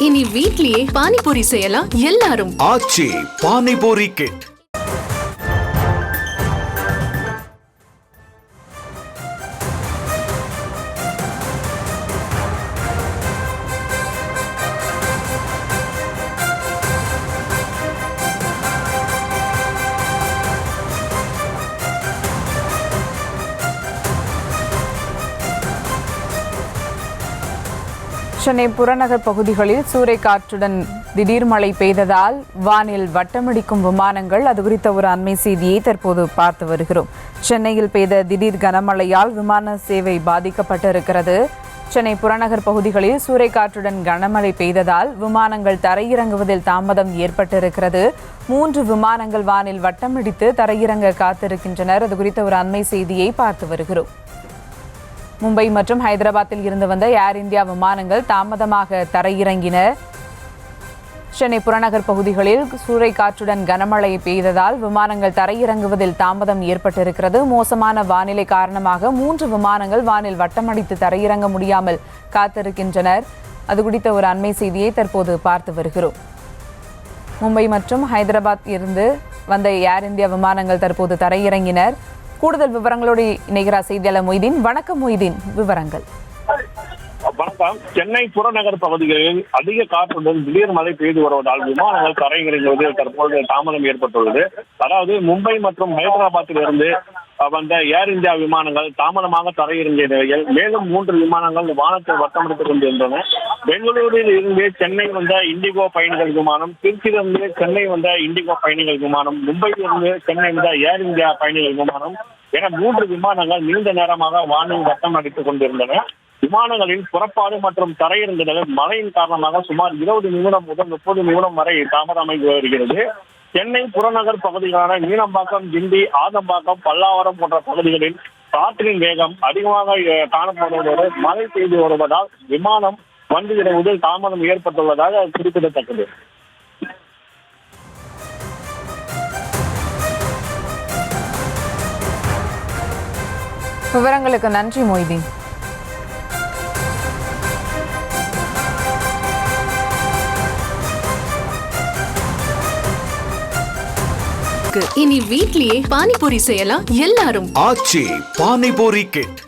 இனி வீட்லயே பானிபூரி செய்யலாம் எல்லாரும். ஆச்சி பானிபூரி கிட். சென்னை புறநகர் பகுதிகளில் சூறைக்காற்றுடன் திடீர் மழை பெய்ததால் வானில் வட்டமடிக்கும் விமானங்கள். அது குறித்த ஒரு அண்மை செய்தியை தற்போது பார்த்து வருகிறோம். சென்னையில் பெய்த திடீர் கனமழையால் விமான சேவை பாதிக்கப்பட்டிருக்கிறது. சென்னை புறநகர் பகுதிகளில் சூறைக்காற்றுடன் கனமழை பெய்ததால் விமானங்கள் தரையிறங்குவதில் தாமதம் ஏற்பட்டிருக்கிறது. 3 விமானங்கள் வானில் வட்டமடித்து தரையிறங்க காத்திருக்கின்றனர். அது குறித்த ஒரு அண்மை செய்தியை பார்த்து வருகிறோம். மும்பை மற்றும் ஹைதராபாத்தில் இருந்து வந்த ஏர் இந்தியா விமானங்கள் தாமதமாக தரையிறங்கின. சென்னை புறநகர் பகுதிகளில் சூறைக்காற்றுடன் கனமழை பெய்ததால் விமானங்கள் தரையிறங்குவதில் தாமதம் ஏற்பட்டிருக்கிறது. மோசமான வானிலை காரணமாக 3 விமானங்கள் வானில் வட்டமடித்து தரையிறங்க முடியாமல் காத்திருக்கின்றனர். அது குறித்த ஒரு அண்மை செய்தியை தற்போது பார்த்து வருகிறோம். மும்பை மற்றும் ஹைதராபாத் இருந்து வந்த ஏர் இந்தியா விமானங்கள் தற்போது தரையிறங்கினர். கூடுதல் விவரங்களோடு இணைகிறார் செய்தியாளர் மொய்தீன். வணக்கம் மொய்தீன், விவரங்கள். வணக்கம். சென்னை புறநகர் பகுதிகளில் அதிக காற்றுடன் திடீர் மழை பெய்து வருவதால் விமானங்கள் தரையிறங்குவதில் தற்போது தாமதம் ஏற்பட்டுள்ளது. அதாவது மும்பை மற்றும் ஹைதராபாத்தில் இருந்து வந்த ஏர் இந்தியா விமானங்கள் தாமதமாக தரையிறங்கிய நிலையில் மேலும் 3 விமானங்கள் வானத்தை வட்டமடித்துக் கொண்டிருந்தன. பெங்களூரில் இருந்து சென்னை வந்த இண்டிகோ பயணிகள் விமானம், திருச்சியிலிருந்து சென்னை வந்த இண்டிகோ பயணிகள் விமானம், மும்பையில் இருந்து சென்னை வந்த ஏர் இந்தியா பயணிகள் விமானம் என 3 விமானங்கள் நீண்ட நேரமாக வானில் வட்டம் அடித்துக் கொண்டிருந்தன. விமானங்களின் புறப்பாடு மற்றும் தரையிறங்குதல் மழையின் காரணமாக சுமார் 20 நிமிடம் முதல் 30 நிமிடம் வரை தாமதமாகி வருகிறது. சென்னை புறநகர் பகுதிகளான மீனம்பாக்கம், கிண்டி, ஆதம்பாக்கம், பல்லாவரம் போன்ற பகுதிகளில் காற்றின் வேகம் அதிகமாக காணப்படுவதோடு மழை பெய்து வருவதால் விமானம் வந்து இறங்குவதில் தாமதம் ஏற்பட்டுள்ளதாக குறிப்பிடத்தக்கது. விவரங்களுக்கு நன்றி மொய்தீன். இனி வீட்லயே பானிபூரி செய்யலாம் எல்லாரும். ஆச்சி பானிபூரி கிட்.